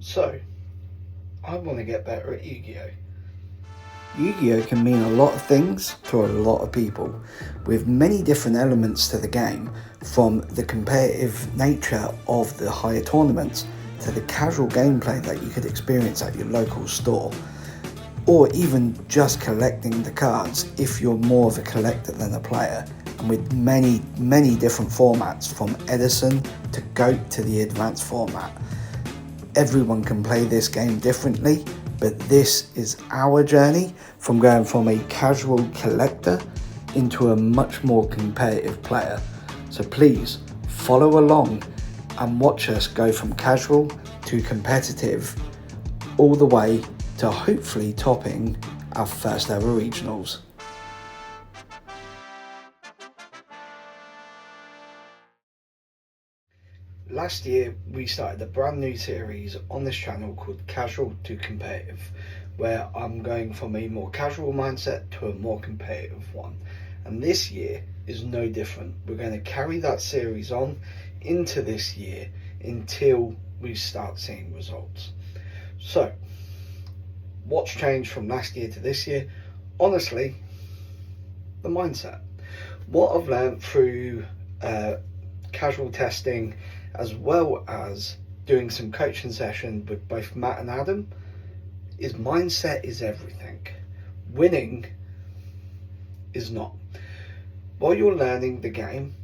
So, I want to get better at Yu-Gi-Oh! Yu-Gi-Oh! Can mean a lot of things to a lot of people, with many different elements to the game, from the competitive nature of the higher tournaments to the casual gameplay that you could experience at your local store, or even just collecting the cards if you're more of a collector than a player, and with many different formats from Edison to GOAT to the advanced format. Everyone can play this game differently, but this is our journey from going from a casual collector into a much more competitive player. So please follow along and watch us go from casual to competitive, all the way to hopefully topping our first ever regionals. Last year we started a brand new series on this channel called Casual to Competitive, where I'm going from a more casual mindset to a more competitive one, and this year is no different. We're going to carry that series on into this year until we start seeing results. So what's changed from last year to this year? Honestly, the mindset. What I've learned through casual testing, as well as doing some coaching session with both Matt and Adam, is mindset is everything. Winning is not. While you're learning the game,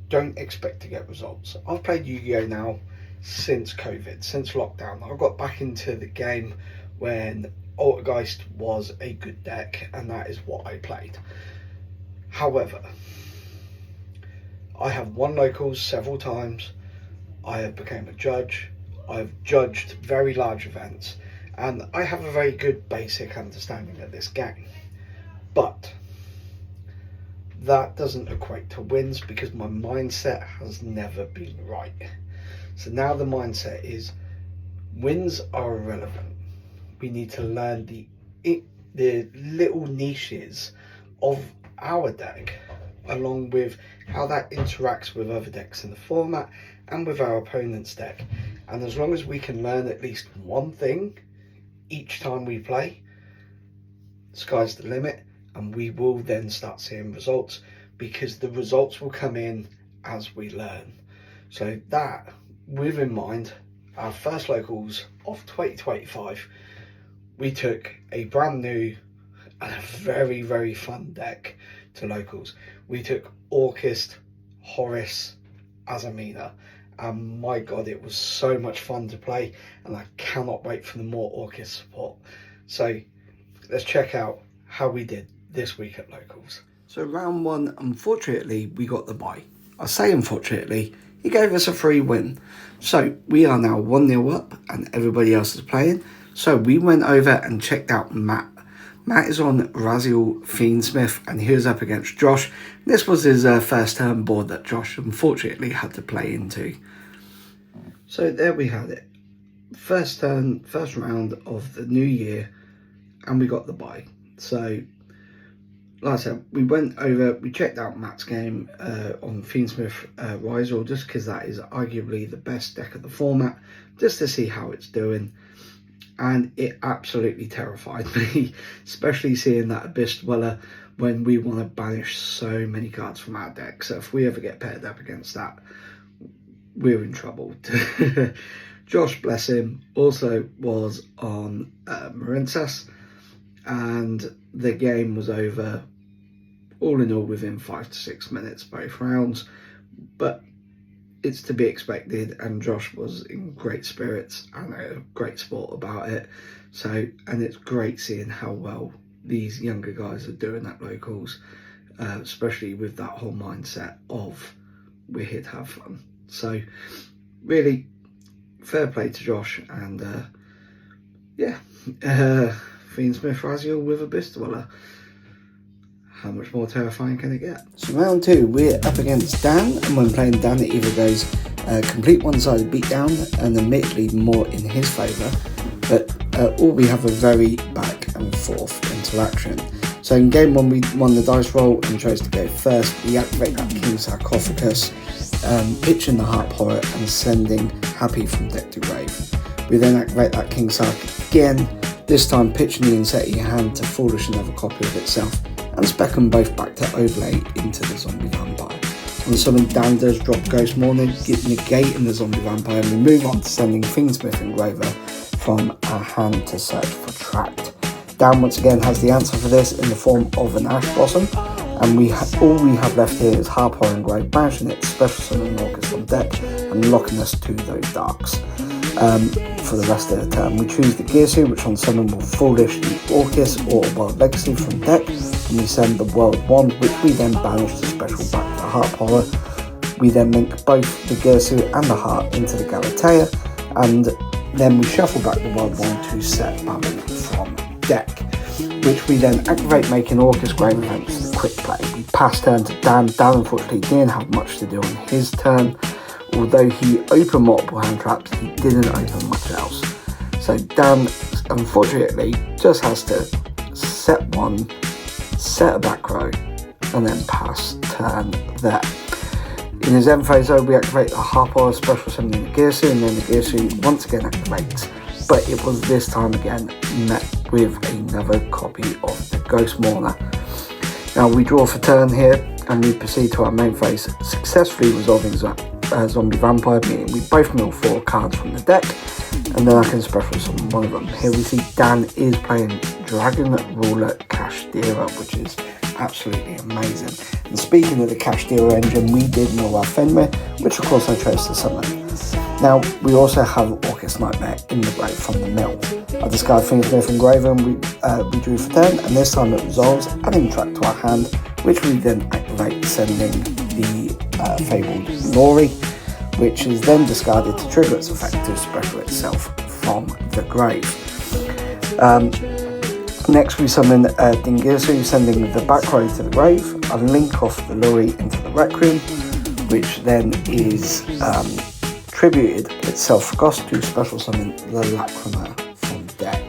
don't expect to get results. I've played Yu-Gi-Oh! Now since COVID, since lockdown. I got back into the game when Orcust was a good deck, and that is what I played. However, I have won locals several times. I have become a judge. I've judged very large events, and I have a very good basic understanding of this game. But that doesn't equate to wins, because my mindset has never been right. So now the mindset is wins are irrelevant. We need to learn the little niches of our deck, along with how that interacts with other decks in the format and with our opponent's deck. And as long as we can learn at least one thing each time we play, sky's the limit, and we will then start seeing results, because the results will come in as we learn. So that with in mind, our first locals of 2025, we took a brand new and a very fun deck to locals. We took Orcust, Horus, Azamina, and my god, it was so much fun to play, and I cannot wait for the more Orcust support. So let's check out how we did this week at locals. So round one, unfortunately, we got the bye. I say unfortunately, he gave us a free win. So we are now 1-0 up and everybody else is playing. So we went over and checked out Matt. Matt is on Raziel Fiendsmith, and he was up against Josh. This was his first turn board that Josh unfortunately had to play into. So there we had it. First turn, first round of the new year, and we got the bye. So like I said, we went over, we checked out Matt's game on Fiendsmith Raziel, just because that is arguably the best deck of the format, just to see how it's doing. And it absolutely terrified me, especially seeing that Abyss Dweller when we want to banish so many cards from our deck. So if we ever get paired up against that, we're in trouble. Josh, bless him, also was on Marincess, and the game was over all in all within 5 to 6 minutes both rounds. But it's to be expected, and Josh was in great spirits and a great sport about it. So, and it's great seeing how well these younger guys are doing at locals, especially with that whole mindset of we're here to have fun. So really fair play to Josh, and Fiendsmith Raziel with Abyss Dweller. How much more terrifying can it get? So round two, we're up against Dan, and when playing Dan, it either goes complete one-sided beatdown, and admittedly more in his favour, but or we have a very back and forth interaction. So in game one, we won the dice roll and chose to go first. We activate that King Sarcophagus, pitching the Harp Horror and sending Happy from deck to grave. We then activate that King Sark again, this time pitching the Insetti hand to foolish another copy of itself, and spec them both back to overlay into the zombie vampire. On summon, Dan does drop Ghost Morning, negating the zombie vampire, and we move on to sending Fiendsmith Engraver from our hand to search for Tract. Dan once again has the answer for this in the form of an Ash Blossom, and all we have left here is Harp Horror Engrave, banishing it, special summon Orcust on deck, and locking us to those darks. For the rest of the turn, we choose the Gearsu, which on summon will foolish the Orcust or Wild Legacy from deck, and we send the World Wand, which we then banish the special back to Harp Horror. We then link both the Gearsu and the Heart into the Galatea, and then we shuffle back the World Wand to set Babel from deck, which we then activate, making Orcust Grave Events the quick play. We pass turn to Dan. Dan unfortunately didn't have much to do on his turn. Although he opened multiple hand traps, he didn't open much else. So Dan, unfortunately, just has to set one, set a back row, and then pass turn there. In his end phase, though, we activate the Harp Horror, special summoning the Gearsu, and then the Gearsu once again activates. But it was this time again met with another copy of the Ghost Mourner. Now we draw for turn here, and we proceed to our main phase, successfully resolving Zombie Vampire, meaning we both mill 4 cards from the deck, and then I can special summon one of them. Here we see Dan is playing Dragon Ruler Cash Dealer, which is absolutely amazing. And speaking of the Cash Dealer engine, we did mill our Fenrir, which of course I chose to summon. Now we also have Orcust Nightmare in the grave from the mill. I discard Fiendsmith Engraver, and we drew for turn, and this time it resolves, adding Tract to our hand, which we then activate, sending the Fabled Lori, which is then discarded to trigger its effect to special itself from the grave. Next we summon Dingirsu, sending the back row to the grave. I link off the Lori into the Requiem, which then is tributed itself for cost to special summon the Lacrima from deck.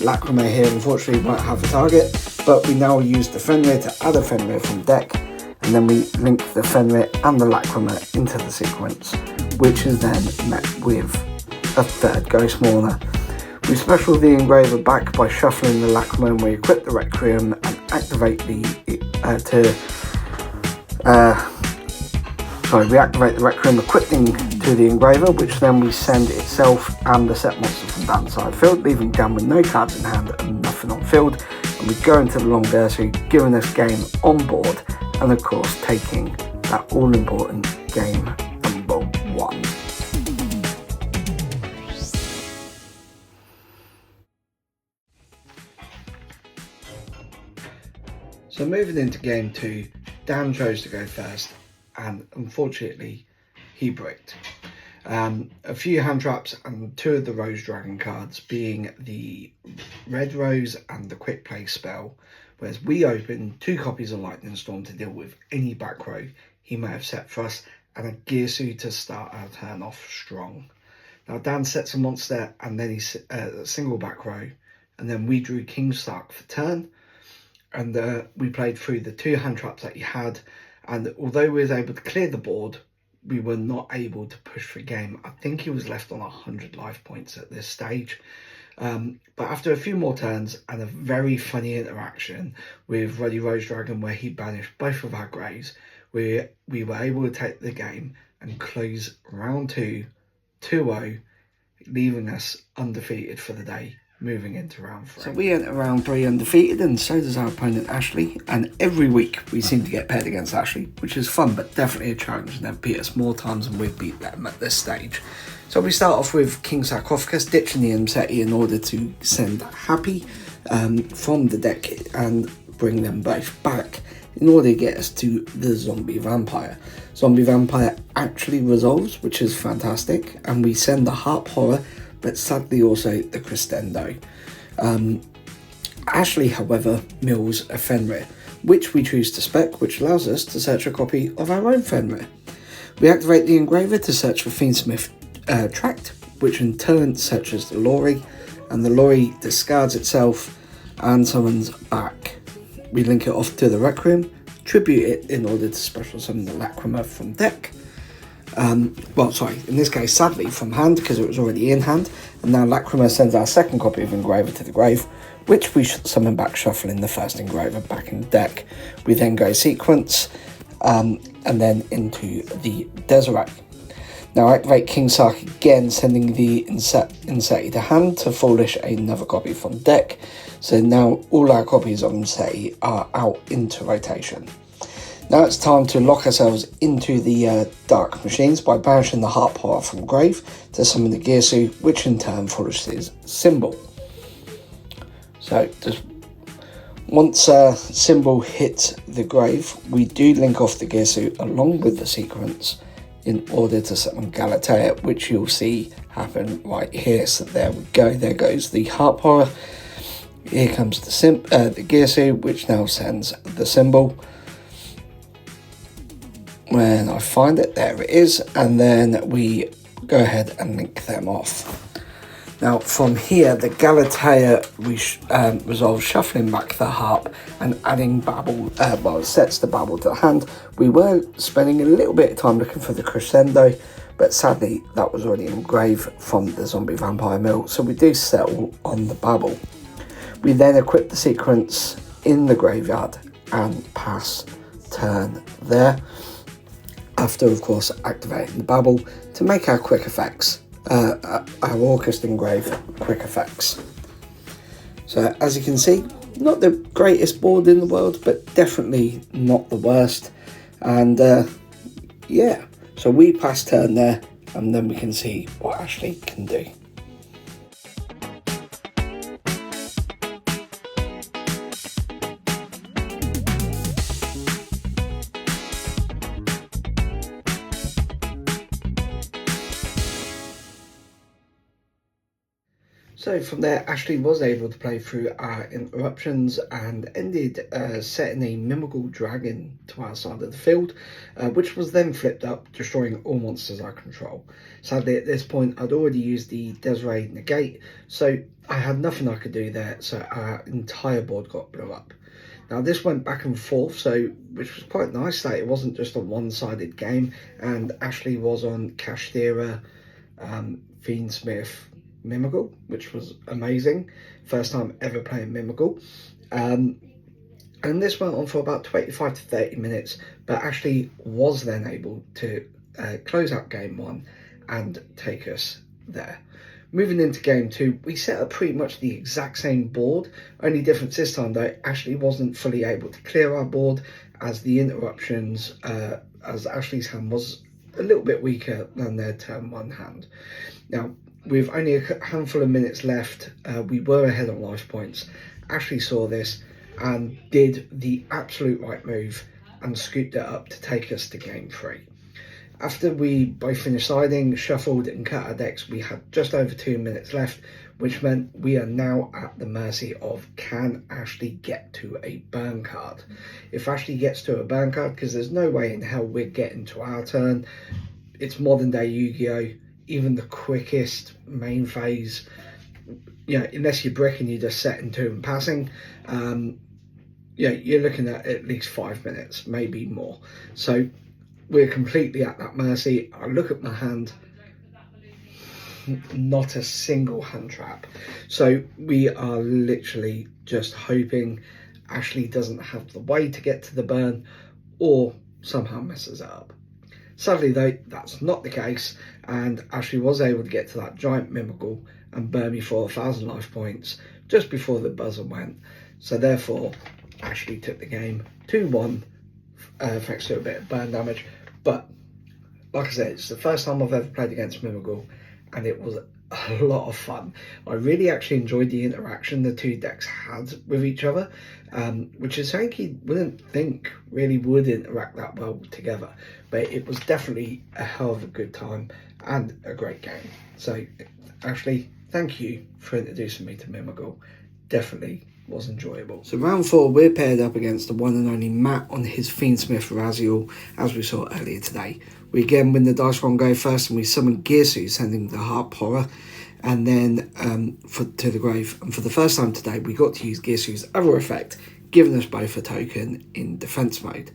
Lacrima here unfortunately won't have a target, but we now use the Fenrir to add a Fenrir from deck, and then we link the Fenrir and the Lacrima into the sequence, which is then met with a third Ghost Mourner. We special the Engraver back by shuffling the Lacrima, and we equip the Requiem and activate we activate the Requiem, equipping to the Engraver, which then we send itself and the set monster from down the side field, leaving Dan with no cards in hand and nothing on field, and we go into the long Dersu, giving us game on board, and of course taking that all-important game number 1. So moving into game 2, Dan chose to go first, and unfortunately he bricked. A few hand traps and 2 of the Rose Dragon cards, being the Red Rose and the Quick Play spell, whereas we opened 2 copies of Lightning Storm to deal with any back row he may have set for us, and a Gearsu to start our turn off strong. Now Dan sets a monster, and then he a single back row, and then we drew King Stark for turn, and we played through the 2 hand traps that he had, and although we was able to clear the board, we were not able to push for game. I think he was left on 100 life points at this stage. But after a few more turns and a very funny interaction with Ruddy Rose Dragon, where he banished both of our graves, we were able to take the game and close round 2 2-0, leaving us undefeated for the day, moving into round 3. So we enter round 3 undefeated, and so does our opponent Ashley, and every week we seem to get paired against Ashley, which is fun but definitely a challenge, and they've beat us more times than we've beat them at this stage. So we start off with King Sarcophagus, ditching the Insetti in order to send Happy from the deck and bring them both back in order to get us to the Zombie Vampire. Zombie Vampire actually resolves, which is fantastic, and we send the Harp Horror, but sadly also the Crescendo. Ashley, however, mills a Fenrir, which we choose to spec, which allows us to search a copy of our own Fenrir. We activate the Engraver to search for Fiendsmith Tract, which in turn searches the Lori, and the Lori discards itself and summons back. We link it off to the Requiem, tribute it in order to special summon the Lacrima from deck, well, sorry, in this case, sadly, from hand, because it was already in hand. And now Lacrima sends our second copy of Engraver to the grave, which we summon back, shuffling the first Engraver back in the deck. We then go sequence, and then into the Desiree. Now activate King Sark again, sending the Inseti to hand to foolish another copy from deck. So now all our copies of Inseti are out into rotation. Now it's time to lock ourselves into the Dark Machines by banishing the Heart Horror from grave to summon the Girsu, which in turn foolishes Symbol. So just once Symbol hits the grave, we do link off the Girsu along with the sequence in order to summon Galatea, which you'll see happen right here. So there we go, there goes the Heart Horror. Here comes the Girsu, which now sends the Symbol. When I find it, there it is, and then we go ahead and link them off. Now from here, the Galatea resolves shuffling back the harp and adding Babel, well, sets the Babel to the hand. We were spending a little bit of time looking for the Crescendo, but sadly that was already engraved from the Zombie Vampire Mill, so we do settle on the Babel. We then equip the sequence in the graveyard and pass turn there, after of course activating the Babel to make our quick effects, our Orcust engrave quick effects. So as you can see, not the greatest board in the world, but definitely not the worst. And yeah, so we pass turn there, and then we can see what Ashley can do. So from there, Ashley was able to play through our interruptions and ended setting a Mimical Dragon to our side of the field, which was then flipped up, destroying all monsters I control. Sadly, at this point, I'd already used the Desiree Negate, so I had nothing I could do there, so our entire board got blew up. Now this went back and forth, which was quite nice that it wasn't just a one-sided game, and Ashley was on Kashtira, Fiendsmith, Mimical, which was amazing. First time ever playing Mimical. And this went on for about 25 to 30 minutes, but Ashley was then able to close out game one and take us there. Moving into game two, we set up pretty much the exact same board, only difference this time though, Ashley wasn't fully able to clear our board, as the interruptions, as Ashley's hand was a little bit weaker than their turn one hand. Now, with only a handful of minutes left, we were ahead on life points. Ashley saw this and did the absolute right move and scooped it up to take us to game three. After we both finished siding, shuffled and cut our decks, we had just over 2 minutes left, which meant we are now at the mercy of, can Ashley get to a burn card? If Ashley gets to a burn card, because there's no way in hell we're getting to our turn, it's modern day Yu-Gi-Oh! Even the quickest main phase, you know, unless you're bricking, you just set into and passing, yeah, you're looking at least 5 minutes, maybe more. So we're completely at that mercy. I look at my hand, not a single hand trap. So we are literally just hoping Ashley doesn't have the way to get to the burn or somehow messes it up. Sadly though, that's not the case, and Ashley was able to get to that giant Mimical and burn me for 1,000 life points just before the buzzer went. So therefore, Ashley took the game 2-1, thanks to a bit of burn damage. But like I said, it's the first time I've ever played against Mimical, and it was a lot of fun. I really actually enjoyed the interaction the two decks had with each other, which is something you wouldn't think really would interact that well together, but it was definitely a hell of a good time and a great game. So Ashley, thank you for introducing me to Mimical. Definitely was enjoyable. So round 4, we're paired up against the one and only Matt on his Fiendsmith Raziel, as we saw earlier today. We again win the dice roll and go first, and we summon Girsu, sending the Heart Horror, and then to the grave. And for the first time today, we got to use Girsu's other effect, giving us both a token in defense mode.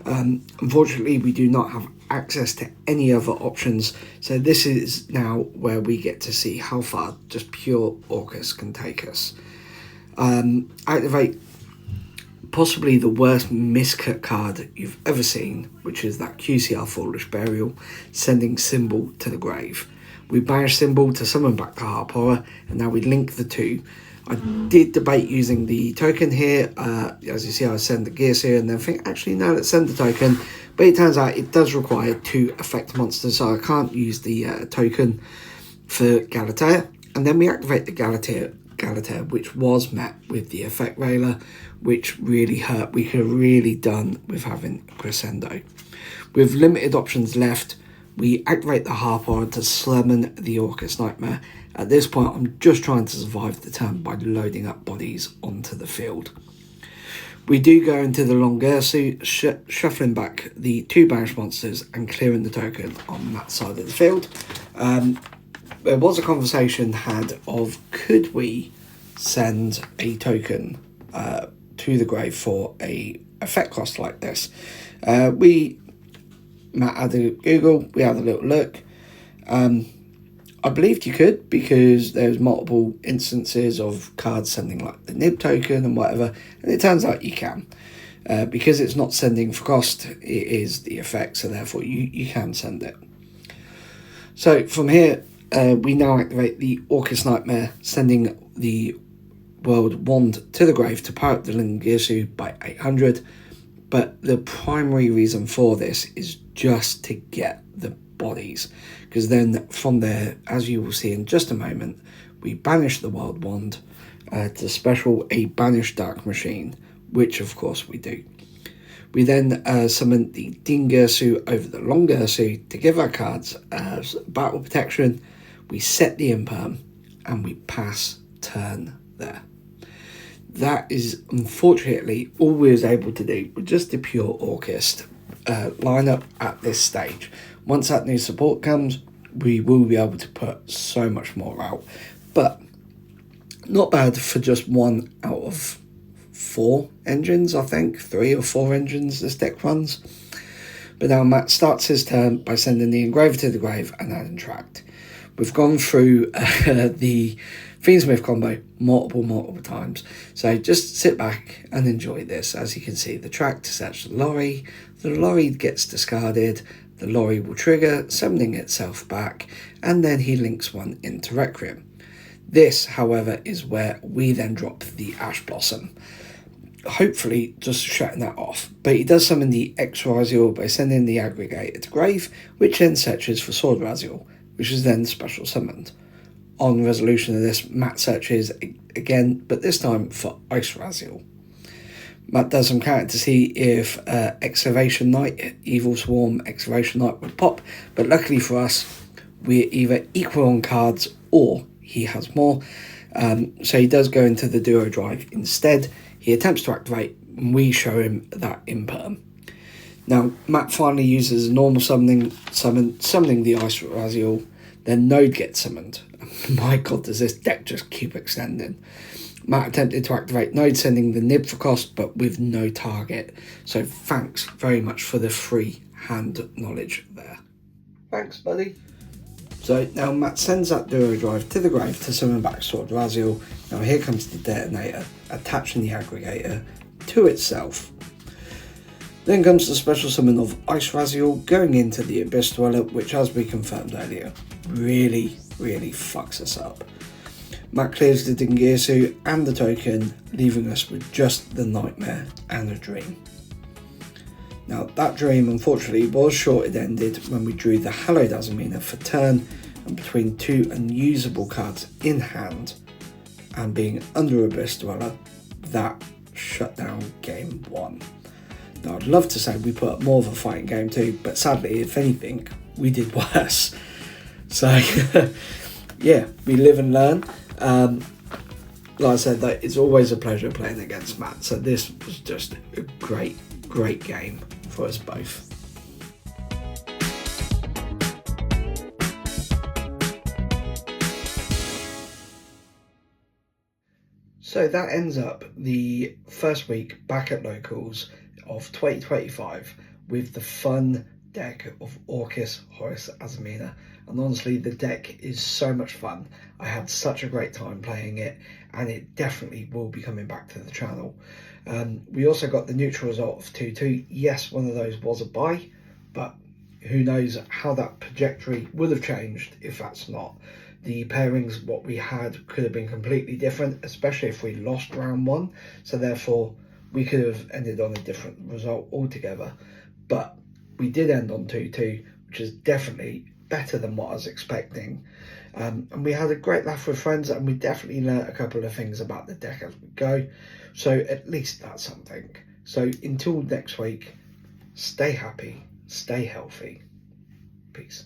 Unfortunately, we do not have access to any other options, so this is now where we get to see how far just pure Orcust can take us. Activate possibly the worst miscut card you've ever seen, which is that QCR Foolish Burial, sending Symbol to the grave. We banish Symbol to summon back the Harp Horror, and now we link the two. I did debate using the token here. As you see, I send the Gears here and then think, actually, no, let's send the token. But it turns out it does require 2 effect monsters, so I can't use the token for Galatea. And then we activate the Galatea, which was met with the effect Railer, which really hurt. We could have really done with having Crescendo. With limited options left, we activate the Harp Horror to summon the Orcust Nightmare. At this point, I'm just trying to survive the turn by loading up bodies onto the field. We do go into the Longursu, shuffling back the 2 banished monsters and clearing the token on that side of the field. There was a conversation had of, could we send a token to the grave for a effect cost like this? Matt had a Google, we had a little look. I believed you could, because there's multiple instances of cards sending like the nib token and whatever, and it turns out you can. Because it's not sending for cost, it is the effect, so therefore you can send it. So from here, we now activate the Orcust Nightmare, sending the World Wand to the grave to power up the Lingirsu by 800. But the primary reason for this is just to get the bodies, because then from there, as you will see in just a moment, we banish the World Wand to special a Banish Dark Machine, which of course we do. We then summon the Dingirsu over the Longursu to give our cards as battle protection. We set the Imperm and we pass turn there. That is unfortunately all we was able to do with just the pure Orcust lineup at this stage. Once that new support comes, we will be able to put so much more out. But not bad for just 1 out of 4 engines, I think. 3 or 4 engines this deck runs. But now Matt starts his turn by sending the Engraver to the grave and adding Tract. We've gone through the Fiendsmith combo multiple times. So just sit back and enjoy this. As you can see, the Tract sets the lorry gets discarded, the lorry will trigger, summoning itself back, and then he links one into Requiem. This, however, is where we then drop the Ash Blossom, hopefully just shutting that off. But he does summon the X-Raziel by sending the Aggregator to grave, which then searches for Sword Raziel, which is then special summoned. On resolution of this, Matt searches again, but this time for Ice Raziel. Matt does some counting to see if Excavation Knight, Evil Swarm Excavation Knight would pop, but luckily for us, we're either equal on cards or he has more. So he does go into the Duo Drive instead. He attempts to activate, and we show him that Imperm. Now, Matt finally uses a normal summoning the Ice Raziel, then Node gets summoned. My god, does this deck just keep extending. Matt attempted to activate Node, sending the nib for cost, but with no target. So thanks very much for the free hand knowledge there. Thanks, buddy. So now Matt sends that Duo Drive to the grave to summon back Sword Raziel. Now here comes the Detonator, attaching the Aggregator to itself. Then comes the special summon of Ice Raziel going into the Abyss Dweller, which, as we confirmed earlier, really fucks us up. Matt clears the Dingirsu and the token, leaving us with just the Nightmare and a Dream. Now that Dream unfortunately was short-ended when we drew the Hallowed Azamina for turn, and between 2 unusable cards in hand and being under Abyss Dweller, that shut down game 1. Now I'd love to say we put up more of a fighting game 2, but sadly, if anything, we did worse. So yeah, we live and learn. Like I said, that it's always a pleasure playing against Matt, so this was just a great game for us both. So that ends up the first week back at locals of 2025 with the fun deck of Orcust, Horus, Azamina. And honestly, the deck is so much fun. I had such a great time playing it, and it definitely will be coming back to the channel. We also got the neutral result of 2-2. Yes, one of those was a buy, but who knows how that trajectory would have changed if that's not. The pairings, what we had, could have been completely different, especially if we lost round one. So therefore, we could have ended on a different result altogether. But we did end on 2-2, which is definitely better than what I was expecting. And we had a great laugh with friends, and we definitely learnt a couple of things about the deck as we go. So at least that's something. So until next week, stay happy, stay healthy. Peace.